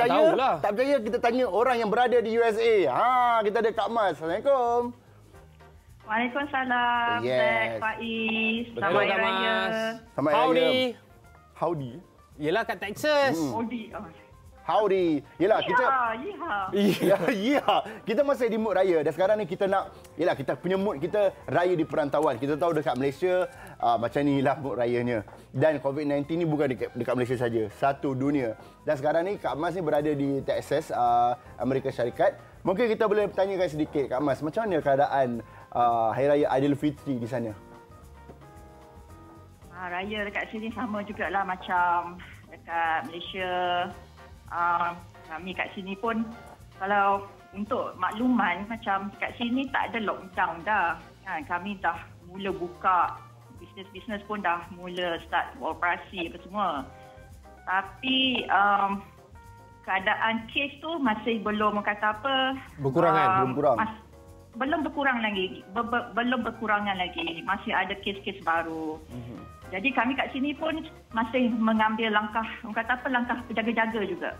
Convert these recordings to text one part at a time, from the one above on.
tahulah. Tak percaya kita tanya orang yang berada di USA. Kita ada Kak Mas. Assalamualaikum. Waalaikumsalam. Zack, Faiz. Betul, Kak Mas. Selamat Howdy. Howdy. Yelah kat Texas. Howdy. Yelah, kita... Ya. Kita masih di mood raya. Dan sekarang ni kita nak... Yelah, kita punya mood kita raya di perantauan. Kita tahu dekat Malaysia, macam ni lah mood rayanya. Dan COVID-19 ni bukan dekat Malaysia saja. Satu dunia. Dan sekarang ni Kak Mas ni berada di Texas, Amerika Syarikat. Mungkin kita boleh bertanyakan sedikit, Kak Mas. Macam mana keadaan Hari Raya Aidilfitri di sana? Raya dekat sini sama jugalah macam dekat Malaysia. Kami kat sini pun, kalau untuk makluman, macam kat sini tak ada lockdown dah. Kami dah mula buka, bisnes-bisnes pun dah mula start operasi apa semua. Tapi keadaan kes tu masih belum kata apa. Berkurangan? Belum berkurangan lagi. Masih ada kes-kes baru. Jadi kami kat sini pun masih mengambil langkah, kata apa, langkah berjaga-jaga juga.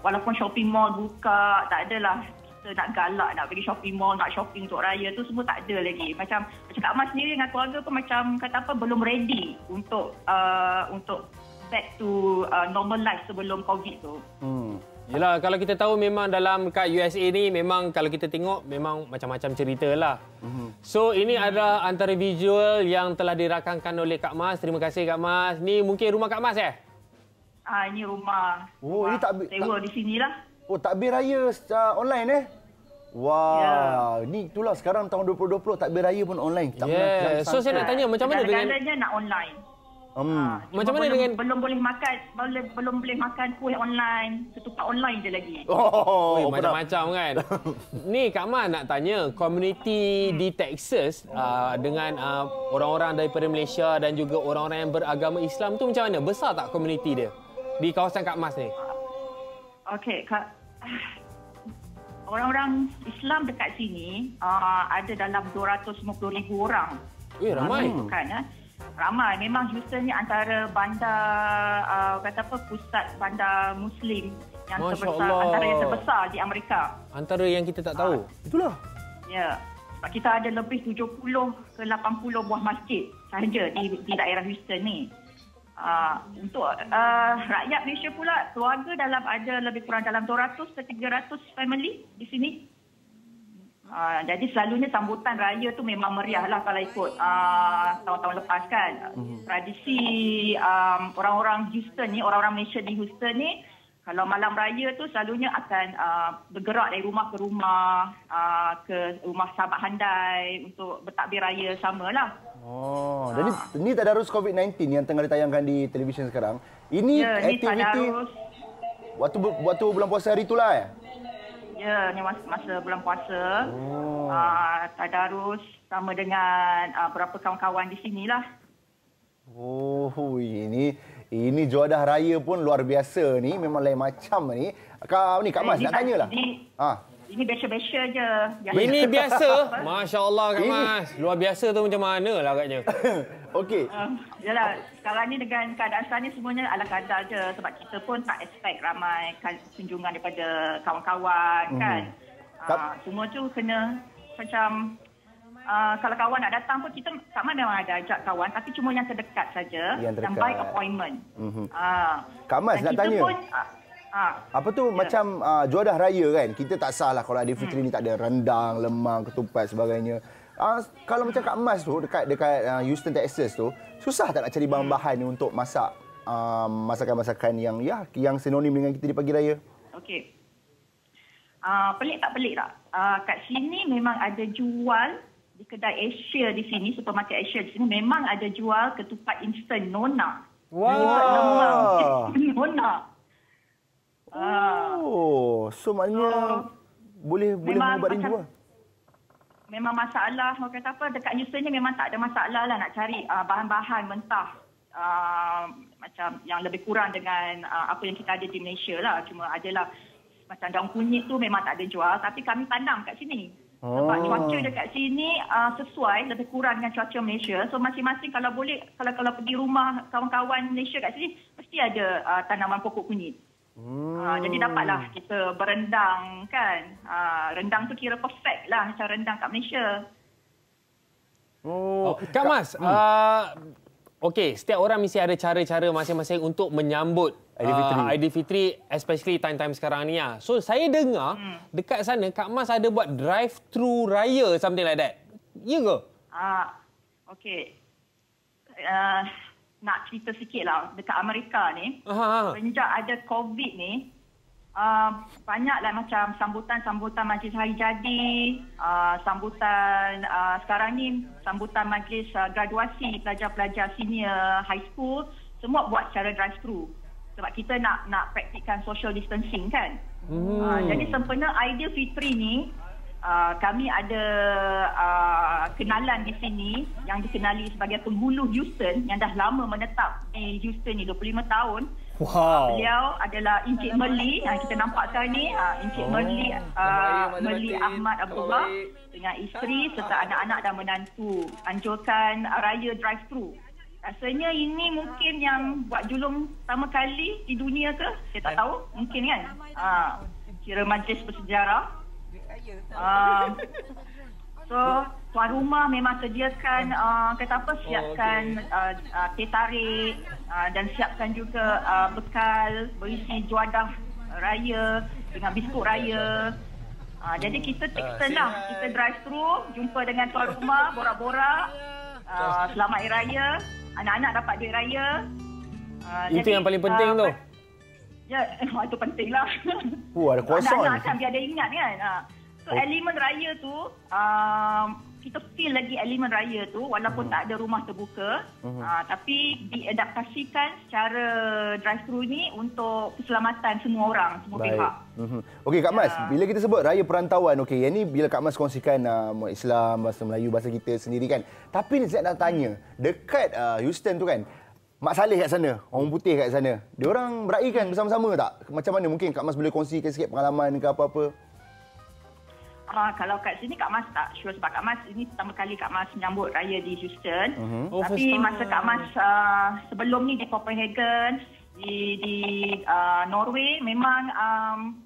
Walaupun shopping mall buka, tak adalah kita nak galak nak pergi shopping mall, nak shopping untuk raya tu semua tak ada lagi. Macam Kak Mas sendiri dengan keluarga pun macam kata apa, belum ready untuk back to normal life sebelum COVID tu. Yelah, kalau kita tahu memang dalam kat USA ni memang kalau kita tengok memang macam-macam cerita lah. So ini ada antara visual yang telah dirakamkan oleh Kak Mas. Terima kasih Kak Mas. Ni mungkin rumah Kak Mas Ini rumah. Ini sewa di sinilah. Takbir raya secara online Wah, ni itulah sekarang tahun 2020 takbir raya pun online. So saya nak tanya macam mana dengan nak online. Macam mana dengan belum boleh makan kuih online, ketupat online je lagi. Macam-macam kan. Ni Kak Mas nak tanya, komuniti di Texas dengan orang-orang daripada Malaysia dan juga orang-orang yang beragama Islam tu macam mana? Besar tak komuniti dia di kawasan Kak Mas ni? Okey, orang-orang Islam dekat sini ada dalam 250,000 orang. Ramai. Ramai. Memang Houston ni antara bandar pusat bandar Muslim yang terbesar, antara yang terbesar di Amerika. Antara yang kita tak tahu. Itulah. Ya. Sebab kita ada lebih 70 ke 80 buah masjid sahaja di daerah Houston ni. Untuk rakyat Malaysia pula, keluarga ada lebih kurang dalam 200 ke 300 family di sini. Jadi selalunya sambutan raya tu memang meriah lah kalau ikut tahun-tahun lepas kan. Tradisi orang-orang Houston ni, orang-orang Malaysia di Houston ni, kalau malam raya tu selalunya akan bergerak dari rumah ke rumah, ke rumah sahabat handai untuk bertakbir raya samalah. Jadi ni tadarus COVID-19 yang tengah ditayangkan di televisyen sekarang. Ini aktiviti waktu bulan puasa hari itulah Ya, ni masa bulan puasa. Tadarus sama dengan beberapa kawan-kawan di sinilah. Ini juadah raya pun luar biasa ni, memang lain macam ni. Kak Mas nak tanyalah. Ini biasa-biasa je. Ini biasa? Masya Allah Kak Mas. Luar biasa tu macam mana lah agaknya. Okey. Yalah, sekarang ni dengan keadaan sekarang ni semuanya ala kadar je. Sebab kita pun tak expect ramai kunjungan daripada kawan-kawan kan. Semua tu kena macam... kalau kawan nak datang pun kita tak mana memang ada ajak kawan. Tapi cuma yang terdekat saja. Yang by appointment. Kak Mas nak tanya. Apa tu macam juadah raya kan, kita tak salah kalau Aidilfitri ni tak ada rendang, lemang, ketupat sebagainya. Kalau macam Kak Mas tu dekat Houston, Texas tu, susah tak nak cari bahan-bahan ni untuk masak masakan-masakan yang sinonim dengan kita di pagi raya? Okey. Pelik tak pelik tak? Kat sini memang ada jual di kedai Asia di sini, supermarket Asia di sini memang ada jual ketupat instan Nona. Wow. Nona. So maknanya boleh membuat rindu. Memang masalah, orang kata apa, dekat Houston ni memang tak ada masalah lah nak cari bahan-bahan mentah macam yang lebih kurang dengan apa yang kita ada di Malaysia lah. Cuma adalah macam daun kunyit tu memang tak ada jual, tapi kami tanam kat sini. Sebab cuaca dekat sini sesuai lebih kurang dengan cuaca Malaysia. So masing-masing kalau boleh, kalau pergi rumah kawan-kawan Malaysia kat sini, mesti ada tanaman pokok kunyit. Jadi dapatlah kita berendang kan. Rendang tu kira perfect lah macam rendang kat Malaysia. Kak Mas, okey, setiap orang mesti ada cara-cara masing-masing untuk menyambut Aidilfitri, especially time-time sekarang ni. So, saya dengar dekat sana Kak Mas ada buat drive-thru raya, something like that. Ya ke? Okey. Nak cerita sikit lah. Dekat Amerika ni, sejak ada COVID ni, banyaklah macam sambutan majlis hari jadi, sambutan sekarang ni, sambutan majlis graduasi pelajar-pelajar senior high school, semua buat secara drive-thru. Sebab kita nak praktikkan social distancing kan. Jadi sempena Aidilfitri ni, kami ada kenalan di sini yang dikenali sebagai penghulu Houston yang dah lama menetap di Houston ni 25 tahun. Beliau adalah Encik Merli yang kita nampak sekarang ni, Encik Merli Ahmad Abdullah dengan isteri serta anak-anak dan menantu anjurkan raya drive-thru. Rasanya ini mungkin yang buat julung pertama kali di dunia ke? Saya tak tahu, mungkin kan. Kira majlis bersejarah. So tuan rumah memang sediakan siapkan teh tarik dan siapkan juga bekal berisi juadah raya dengan biskut raya. Jadi kita take turn lah, kita drive through, jumpa dengan tuan rumah, borak-borak, selamat hari raya, anak-anak dapat duit raya. Itu yang paling penting tu. Ya, itu penting lah. Ada kosong. Anak-anak kan biar dia ingat kan. So elemen raya tu, kita feel lagi elemen raya tu walaupun tak ada rumah terbuka, tapi diadaptasikan secara drive-thru ni untuk keselamatan semua orang, semua pihak. Okey Kak Mas, bila kita sebut raya perantauan, okey, yang ni bila Kak Mas kongsikan Islam, bahasa Melayu, bahasa kita sendiri kan. Tapi ni saya nak tanya, dekat Houston tu kan, Mak Saleh kat sana, orang putih kat sana, diorang meraihkan bersama-sama tak? Macam mana? Mungkin Kak Mas boleh kongsikan sikit pengalaman ke apa-apa? Kalau kat sini Kak Mas tak sure sebab Kak Mas ini pertama kali Kak Mas menyambut raya di Houston. Tapi masa Kak Mas sebelum ni di Copenhagen, di Norway, memang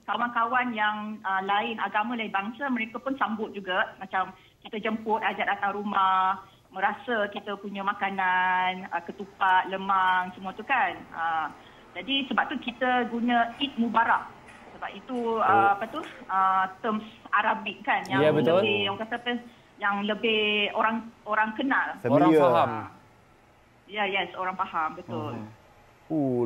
kawan-kawan yang lain agama, lain bangsa, mereka pun sambut juga. Macam kita jemput, ajak datang rumah, merasa kita punya makanan, ketupat, lemang, semua tu kan. Jadi sebab tu kita guna Eid Mubarak. Sebab itu terms Arabik kan yang lebih orang kata yang lebih orang kenal, orang faham. Orang faham, betul.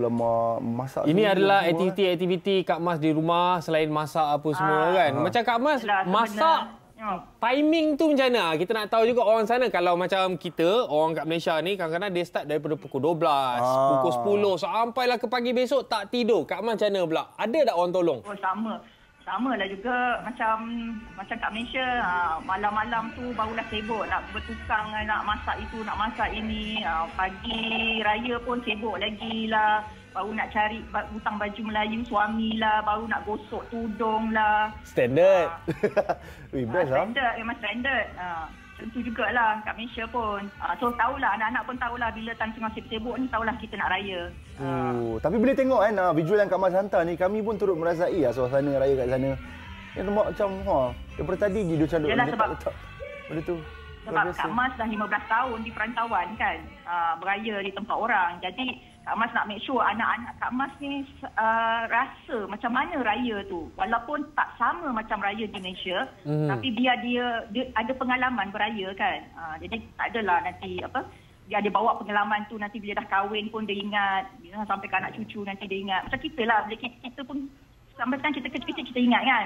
Lama masak. Ini adalah aktiviti Kak Mas di rumah selain masak apa semua kan. Macam Kak Mas masak timing tu macam mana? Kita nak tahu juga orang sana. Kalau macam kita, orang kat Malaysia ni kadang-kadang dia start daripada pukul 12, pukul 10 sampailah ke pagi besok tak tidur. Kak Mas macam mana pula? Ada tak orang tolong? Sama lah juga macam kat Malaysia, malam-malam tu barulah sibuk nak bertukang, nak masak itu, nak masak ini. Pagi raya pun sibuk lagi lah. Baru nak cari hutang baju Melayu suami lah, baru nak gosok tudung lah. Standard. Best lah. Standard, memang standard. Tentu jugalah kat Malaysia pun. So tahulah, anak-anak pun tahulah bila time tengah sibuk ni, tahulah kita nak raya. Tapi bila tengok kan visual yang Kak Mas hantar ni, kami pun turut merasai suasana raya kat sana. Yang nampak macam daripada tadi dia macam letak benda tu. Sebab Kak Mas dah 15 tahun di perantauan kan, beraya di tempat orang. Jadi Kak Mas nak make sure anak-anak Kak Mas ni rasa macam mana raya tu. Walaupun tak sama macam raya di Malaysia, tapi biar dia ada pengalaman beraya kan. Jadi tak adalah nanti dia ada bawa pengalaman tu, nanti bila dah kahwin pun dia ingat, sampai ke anak cucu nanti dia ingat. Macam kita lah, bila kita pun sampai sekarang kita kecil-kecil kita ingat kan.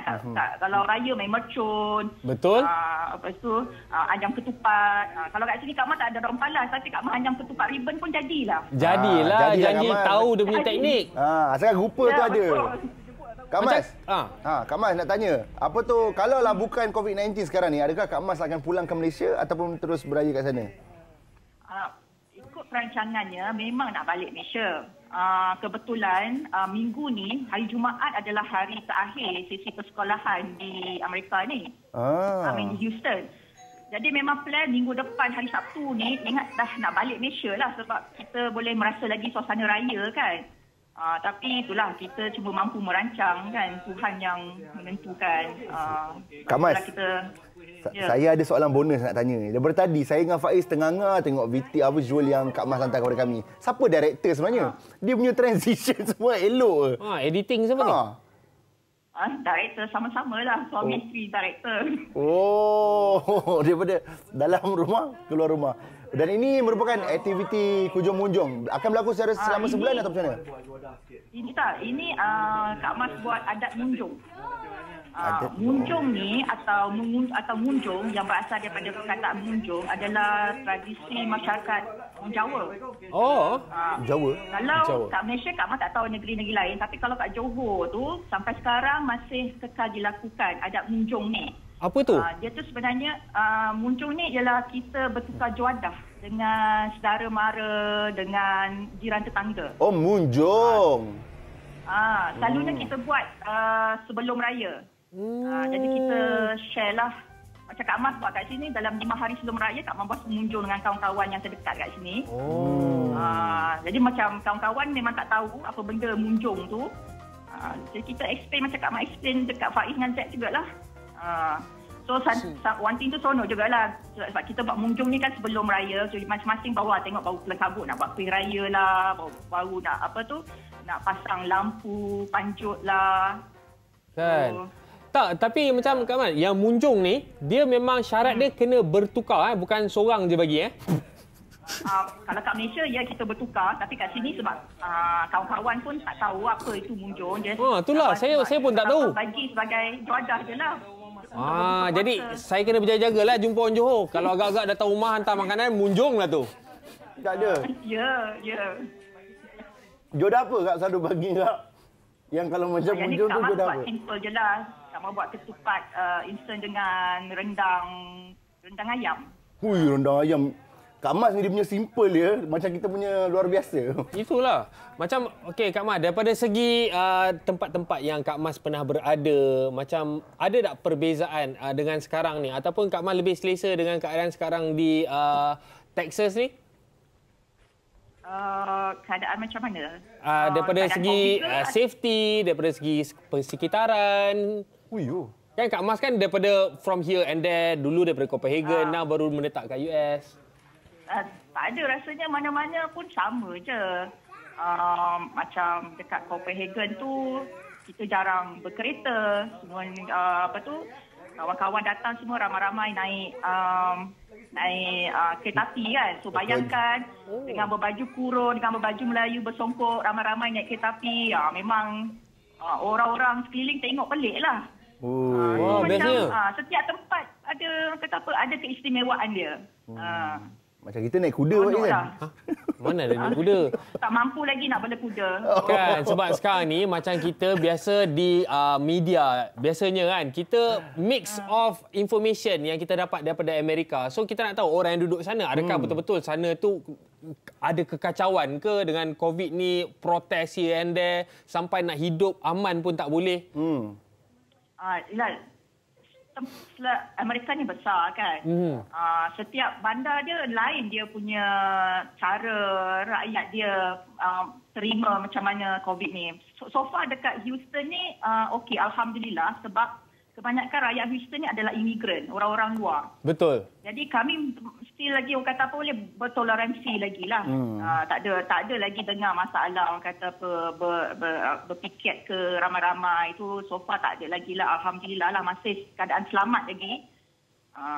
Kalau raya main mercun. Betul. Lepas tu anjam ketupat. Kalau kat sini Kak Mas tak ada daun palas, tapi Kak Mas anjam ketupat ribbon pun jadilah. Jadilah janji tahu dia punya teknik. Sekarang rupa tu ada. Betul. Kak Mas, Kak Mas nak tanya, apa tu kalau lah bukan COVID-19 sekarang ni, adakah Kak Mas akan pulang ke Malaysia ataupun terus beraya kat sana? Ikut perancangannya memang nak balik Malaysia. Kebetulan minggu ni, hari Jumaat adalah hari terakhir sesi persekolahan di Amerika ni. Di Houston. Jadi memang plan minggu depan hari Sabtu ni, ingat dah nak balik Malaysia lah sebab kita boleh merasa lagi suasana raya kan. Tapi itulah, kita cuma mampu merancang kan. Tuhan yang menentukan. Kak Mas, saya ada soalan bonus nak tanya. Daripada tadi, saya dengan Faiz tengah-tengah tengok visual yang Kak Mas hantar kepada kami. Siapa director sebenarnya? Dia punya transition semua elok. Editing siapa ni? Director sama-sama lah. Suami isteri director. Daripada dalam rumah, keluar rumah. Dan ini merupakan aktiviti kunjung munjung. Akan berlaku selama sebulan atau macam mana? Ini Kak Mas buat adat munjung. Munjung ni atau munjung yang berasal daripada perkataan munjung adalah tradisi masyarakat Jawa. Jawa? Kalau kat Malaysia, Kak Mas tak tahu negeri-negeri lain. Tapi kalau kat Johor tu, sampai sekarang masih kekal dilakukan adat munjung ni. Apa tu? Dia tu sebenarnya, munjung ni ialah kita bertukar juadah dengan saudara mara, dengan jiran tetangga. Oh, munjung. Selalunya kita buat sebelum raya. Jadi kita share lah. Macam Kak Mas buat kat sini, dalam 5 hari sebelum raya, Kak Mas buat munjung dengan kawan-kawan yang terdekat kat sini. Jadi macam kawan-kawan memang tak tahu apa benda munjung tu. Jadi kita explain macam Kak Mas explain dekat Faiz dengan Zack jugalah. So one thing tu seronok jugalah. Sebab kita buat munjung ni kan sebelum raya. So masing-masing bawa, tengok baru kelas kabut nak buat kuih raya lah. Baru nak nak pasang lampu, panjut lah. Kan? Tak, tapi macam Kak Mas, yang munjung ni, dia memang syarat dia kena bertukar, bukan seorang je bagi. Kalau kat Malaysia, ya kita bertukar. Tapi kat sini sebab kawan-kawan pun tak tahu apa itu munjung. Itulah, saya pun tak tahu. Bagi sebagai juadah je lah. Jadi saya kena berjaga-jaga lah jumpa orang Johor. Kalau agak-agak datang rumah hantar makanan, munjung lah tu. Tak ada? Ya. Jodoh apa Kak selalu bagi Kak? Yang kalau macam munjung tu jodoh apa? Simple je lah. Kak buat ketupat instan dengan rendang ayam. Rendang ayam. Kak Mas ni dia punya simple dia. Macam kita punya luar biasa. Itulah. Macam, okey Kak Mas, daripada segi tempat-tempat yang Kak Mas pernah berada, macam ada tak perbezaan dengan sekarang ni? Ataupun Kak Mas lebih selesa dengan keadaan sekarang di Texas ni? Keadaan macam mana? Daripada segi safety, daripada segi persekitaran. Kan Kak Mas kan daripada from here and there, dulu daripada Copenhagen, now baru menetap kat US. Tak ada, rasanya mana-mana pun sama je. Macam dekat Copenhagen tu, kita jarang berkereta. Semua kawan-kawan datang semua ramai-ramai naik kereta api kan. So bayangkan dengan berbaju kurung, dengan berbaju Melayu bersongkok, ramai-ramai naik kereta api. Memang orang-orang sekeliling tengok pelik lah. Macam setiap tempat ada keistimewaan dia. Macam kita naik kuda kan? Mana ada naik kuda? Tak mampu lagi nak bela kuda. Kan, sebab sekarang ni macam kita biasa di media, biasanya kan, kita mix of information yang kita dapat daripada Amerika. So kita nak tahu orang yang duduk sana, adakah betul-betul sana tu ada kekacauan ke dengan COVID ni, protes here and there, sampai nak hidup aman pun tak boleh. Amerika ni besar kan. Setiap bandar dia lain, dia punya cara rakyat dia terima macam mana COVID ni. So far dekat Houston ni okey, alhamdulillah, sebab kebanyakan rakyat Houston ni adalah imigran, orang-orang luar. Betul. Jadi kami still lagi orang kata apa boleh bertoleransi lagi lah. Tak ada lagi dengar masalah orang kata berpiket ke ramai-ramai. Itu so far tak ada lagi lah. Alhamdulillah lah, masih keadaan selamat lagi.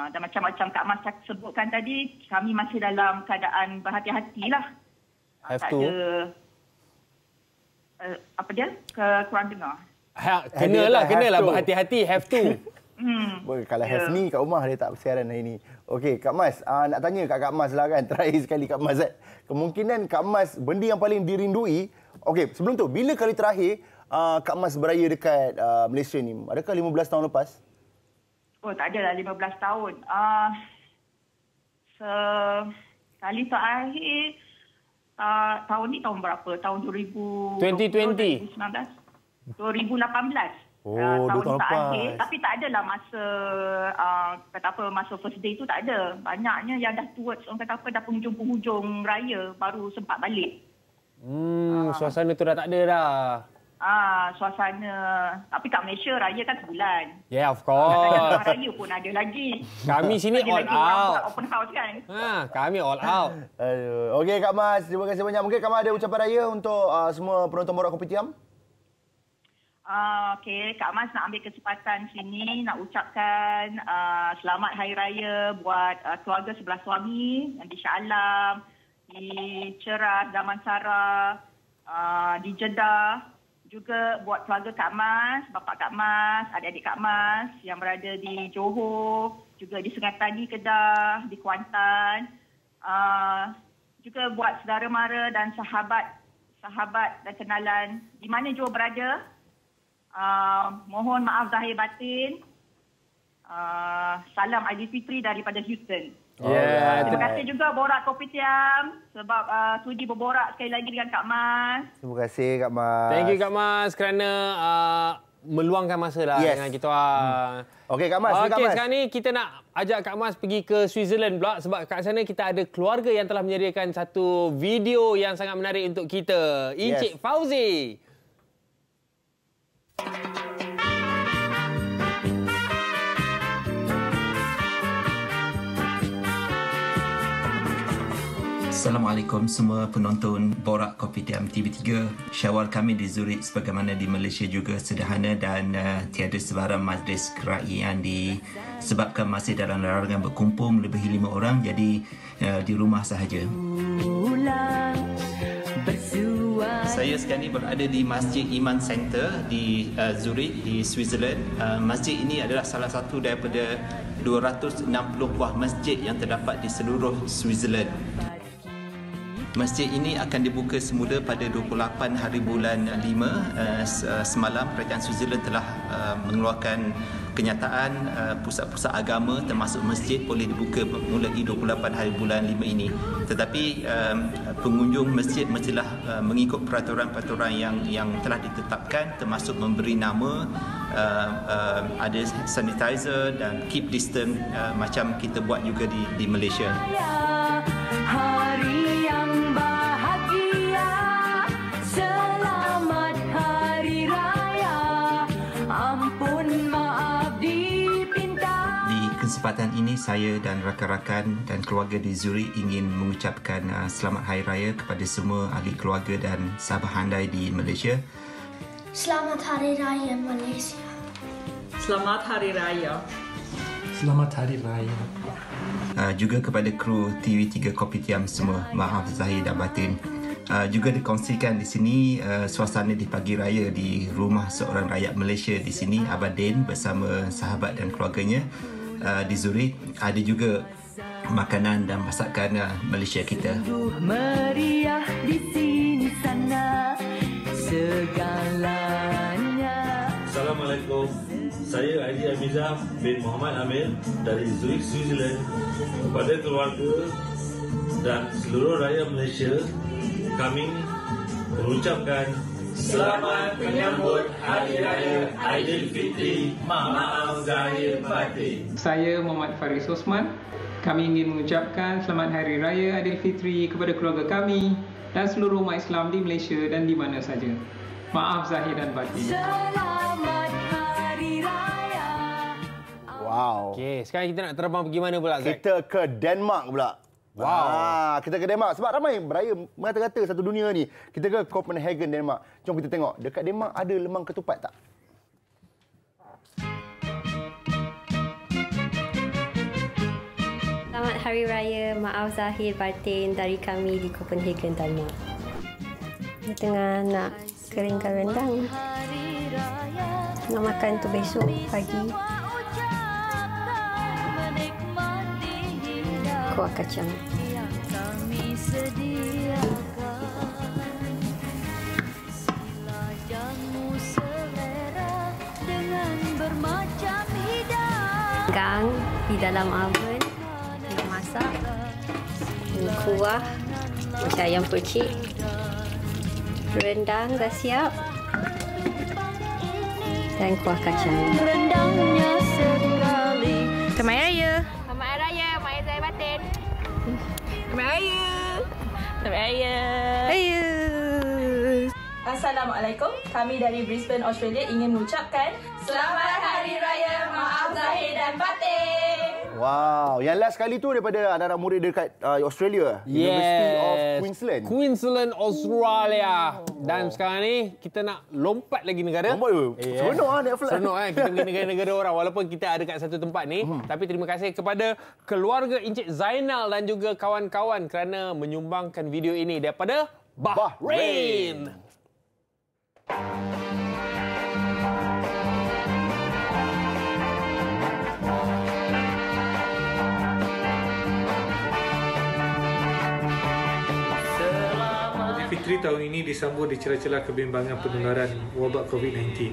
Dan macam-macam Kak Mas sebutkan tadi, kami masih dalam keadaan berhati-hati lah. Have to. Apa dia? Kurang dengar. Kenalah berhati-hati, have to. Kalau have ni kat rumah dia tak bersiaran hari ni. Okey, Kak Mas, nak tanya kat Kak Mas lah kan. Terakhir sekali Kak Mas. Kemungkinan Kak Mas, benda yang paling dirindui. Okey, sebelum tu, bila kali terakhir Kak Mas beraya dekat Malaysia ni? Adakah 15 tahun lepas? Oh, tak adalah 15 tahun. Kali terakhir, tahun ni tahun berapa? Tahun 2020? 2019? 2018. Tahun terakhir. Tapi tak adalah masa masa first day tu tak ada. Banyaknya yang dah towards orang kata apa, dah penghujung-penghujung raya baru sempat balik. Suasana tu dah tak ada dah. Suasana. Tapi kat Malaysia raya kan sebulan. Yeah, of course. Raya pun ada lagi. Kami sini all out. Open house kan. Kami all out. Aduh. Okey Kak Mas, terima kasih banyak. Mungkin Kak Mas ada ucapan raya untuk semua penonton Borak Kopitiam? Okey, Kak Mas nak ambil kesempatan sini nak ucapkan selamat Hari Raya buat keluarga sebelah suami di Shah Alam, di Ceras, Damansara, di Jeddah. Juga buat keluarga Kak Mas, bapa Kak Mas, adik-adik Kak Mas yang berada di Johor, juga di Sungai Tani, Kedah, di Kuantan. Juga buat saudara mara dan sahabat dan kenalan di mana jua berada. Mohon maaf zahir batin. Salam Aidilfitri daripada Houston. Terima kasih juga Borak Kopitiam sebab sudi berborak sekali lagi dengan Kak Mas. Terima kasih Kak Mas. Thank you Kak Mas kerana meluangkan masa lah dengan kita. Okey Kak Mas. Okey, sekarang ni kita nak ajak Kak Mas pergi ke Switzerland pula sebab kat sana kita ada keluarga yang telah menyediakan satu video yang sangat menarik untuk kita. Encik Fauzi. Assalamualaikum semua penonton Borak Kopitiam TV3. Syawal kami di Zurich sebagaimana di Malaysia juga sederhana dan tiada sebarang majlis kerajaan disebabkan masih dalam larangan berkumpul melebihi 5 orang, jadi di rumah sahaja. Saya sekarang ini berada di Masjid Iman Center di Zurich di Switzerland. Masjid ini adalah salah satu daripada 260 buah masjid yang terdapat di seluruh Switzerland. Masjid ini akan dibuka semula pada 28 hari bulan 5. Semalam kerajaan Switzerland telah mengeluarkan kenyataan pusat-pusat agama termasuk masjid boleh dibuka mulai 28 hari bulan 5 ini. Tetapi pengunjung masjid mestilah mengikut peraturan-peraturan yang telah ditetapkan termasuk memberi nama, ada sanitizer dan keep distance macam kita buat juga di Malaysia. Kesempatan ini saya dan rakan-rakan dan keluarga di Zurich ingin mengucapkan selamat Hari Raya kepada semua ahli keluarga dan sahabat handai di Malaysia. Selamat Hari Raya Malaysia. Selamat Hari Raya. Selamat Hari Raya. Juga kepada kru TV3 Kopitiam semua, maaf zahir dan batin. Juga dikongsikan di sini suasana di pagi raya di rumah seorang rakyat Malaysia di sini, Abang Din bersama sahabat dan keluarganya. Di Zurich ada juga makanan dan masakan Malaysia kita. Meriah di sini sana segalanya. Assalamualaikum. Saya Haji Amizah bin Muhammad Amir dari Zurich, Switzerland. Kepada keluarga dan seluruh rakyat Malaysia, kami mengucapkan selamat menyambut Hari Raya Aidilfitri. Maaf zahir batin. Saya Muhammad Faris Osman. Kami ingin mengucapkan selamat Hari Raya Aidilfitri kepada keluarga kami dan seluruh umat Islam di Malaysia dan di mana saja. Maaf zahir dan batin. Selamat Hari Raya. Wow. Okey, sekarang kita nak terbang pergi mana pula, Zack? Kita ke Denmark pula. Wow. Kita ke Denmark sebab ramai beraya mengata-kata satu dunia ni. Kita ke Copenhagen, Denmark. Jom kita tengok dekat Denmark ada lemang ketupat tak? Selamat Hari Raya, maaf zahir batin dari kami di Copenhagen, Denmark. Di tengah nak keringkan rendang. Nak makan tu besok pagi. Kuah kacang. Gang di dalam oven nak masak. Ini kuah macam ayam percik. Rendang dah siap. Dan kuah kacang. Rendangnya sekali. Selamat Raya. Selamat Hari Raya, Mak Zahir Batin. Selamat Raya. Selamat Raya. Raya. Assalamualaikum. Kami dari Brisbane, Australia ingin mengucapkan Selamat Hari Raya Maaf Zahir dan Batin. Wow, yang last kali tu daripada anak-anak murid dekat Australia, University of Queensland. Queensland, Australia. Dan sekarang ni kita nak lompat lagi negara. Seronok Netflix. Seronok kita pergi negara-negara orang walaupun kita ada kat satu tempat ni. Tapi terima kasih kepada keluarga Encik Zainal dan juga kawan-kawan kerana menyumbangkan video ini daripada Bahrain. Fitri tahun ini disambut di celah-celah kebimbangan penularan wabak COVID-19.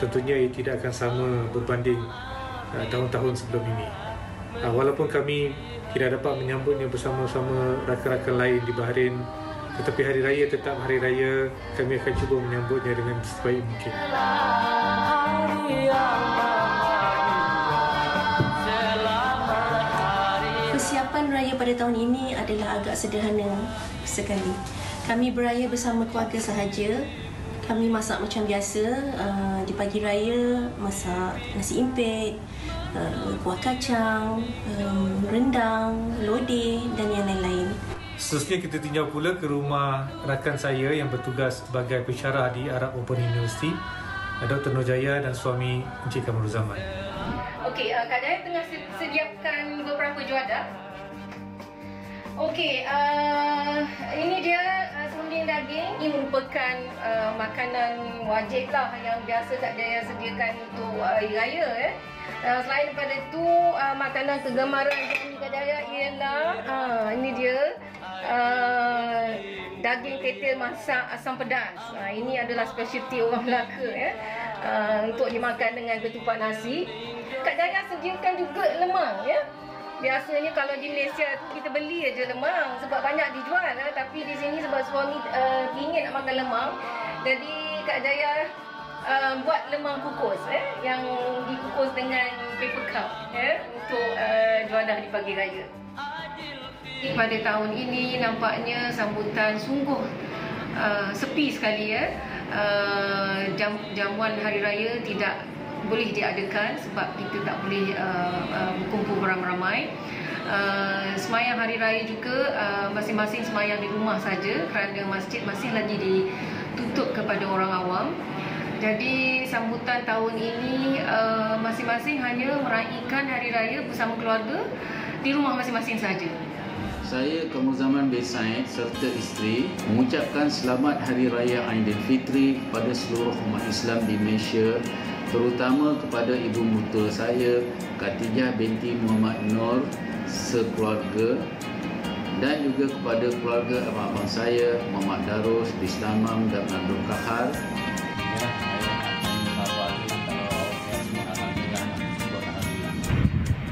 Tentunya ia tidak akan sama berbanding tahun-tahun sebelum ini. Walaupun kami tidak dapat menyambutnya bersama-sama rakan-rakan lain di Bahrain, tetapi hari raya tetap hari raya. Kami akan cuba menyambutnya dengan sebaik mungkin. Persiapan raya pada tahun ini adalah agak sederhana sekali. Kami beraya bersama keluarga sahaja. Kami masak macam biasa. Di pagi raya masak nasi impit, kuah kacang, rendang, lodeh dan yang lain-lain. Seterusnya kita tinjau pula ke rumah rakan saya yang bertugas sebagai pensyarah di Arab Open University, Dr. Nurjaya dan suami Encik Kamarul Zaman. Okey, Kak Jaya tengah sediakan beberapa juadah. Okey, ini dia serunding daging. Ini merupakan makanan wajib lah yang biasa Kak Jaya sediakan untuk hari raya. Selain daripada itu, makanan kegemaran Kak Jaya ialah ini dia daging ketel masak asam pedas. Ini adalah spesialiti orang Melaka untuk dimakan dengan ketupat nasi. Kak Jaya sediakan juga lemang ya. Biasanya kalau di Malaysia tu kita beli aja lemang sebab banyak dijual, tapi di sini sebab suami ingin nak makan lemang, jadi Kak Jaya buat lemang kukus yang dikukus dengan paper cup untuk juadah di pagi raya. Pada tahun ini nampaknya sambutan sungguh sepi sekali jamuan hari raya tidak boleh diadakan sebab kita tak boleh berkumpul beramai-ramai. Semayang hari raya juga masing-masing semayang di rumah saja kerana masjid masih lagi ditutup kepada orang awam. Jadi sambutan tahun ini masing-masing hanya meraihkan hari raya bersama keluarga di rumah masing-masing saja. Saya Kamarul Zaman bin Said serta isteri mengucapkan selamat Hari Raya Aidilfitri kepada seluruh umat Islam di Malaysia, terutama kepada ibu mertua saya Khatijah binti Muhammad Nur sekeluarga, dan juga kepada keluarga abang-abang saya Muhammad Darus, Bistamam dan Abdul Kahar.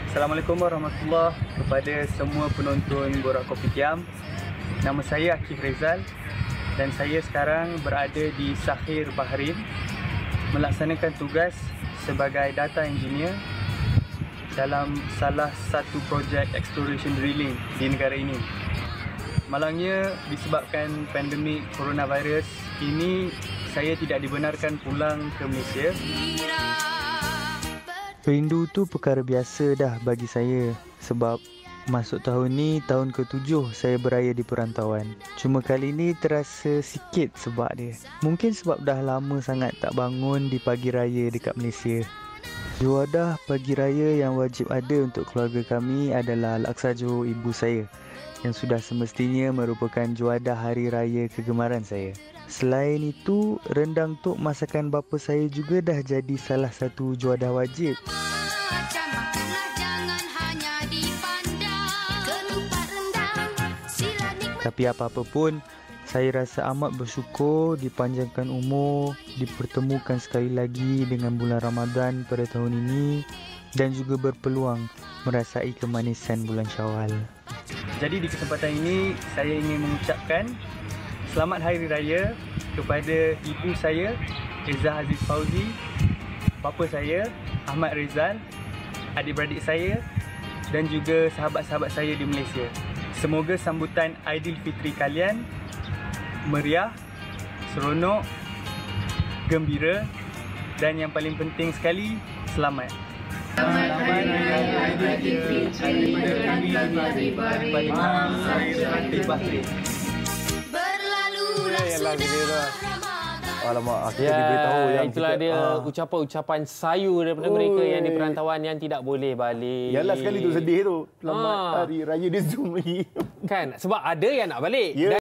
Assalamualaikum warahmatullahi kepada semua penonton Borak Kopitiam. Nama saya Akif Rezal dan saya sekarang berada di Sakhir, Bahrain, melaksanakan tugas sebagai data engineer dalam salah satu projek exploration drilling di negara ini. Malangnya disebabkan pandemik coronavirus ini, saya tidak dibenarkan pulang ke Malaysia. Rindu tu perkara biasa dah bagi saya sebab masuk tahun ni tahun ke-7 saya beraya di perantauan. Cuma kali ni terasa sikit sebab dia. Mungkin sebab dah lama sangat tak bangun di pagi raya dekat Malaysia. Juadah pagi raya yang wajib ada untuk keluarga kami adalah laksa Johor ibu saya yang sudah semestinya merupakan juadah hari raya kegemaran saya. Selain itu, rendang tok masakan bapa saya juga dah jadi salah satu juadah wajib. Tapi apa-apa pun, saya rasa amat bersyukur dipanjangkan umur, dipertemukan sekali lagi dengan bulan Ramadan pada tahun ini dan juga berpeluang merasai kemanisan bulan Syawal. Jadi di kesempatan ini, saya ingin mengucapkan Selamat Hari Raya kepada ibu saya, Izzah Aziz Fauzi, bapa saya, Ahmad Rizal, adik-beradik saya dan juga sahabat-sahabat saya di Malaysia. Semoga sambutan Aidilfitri kalian meriah, seronok, gembira dan yang paling penting sekali, selamat. Selamat Hari Raya Aidilfitri daripada Imam Zahid Batri. Alamak, kita diberitahu yang itulah dia ucapan-ucapan sayu daripada mereka yang di perantauan yang tidak boleh balik. Yalah sekali tu sedih tu. Selamat Hari Raya dia Zoom lagi. Kan sebab ada yang nak balik.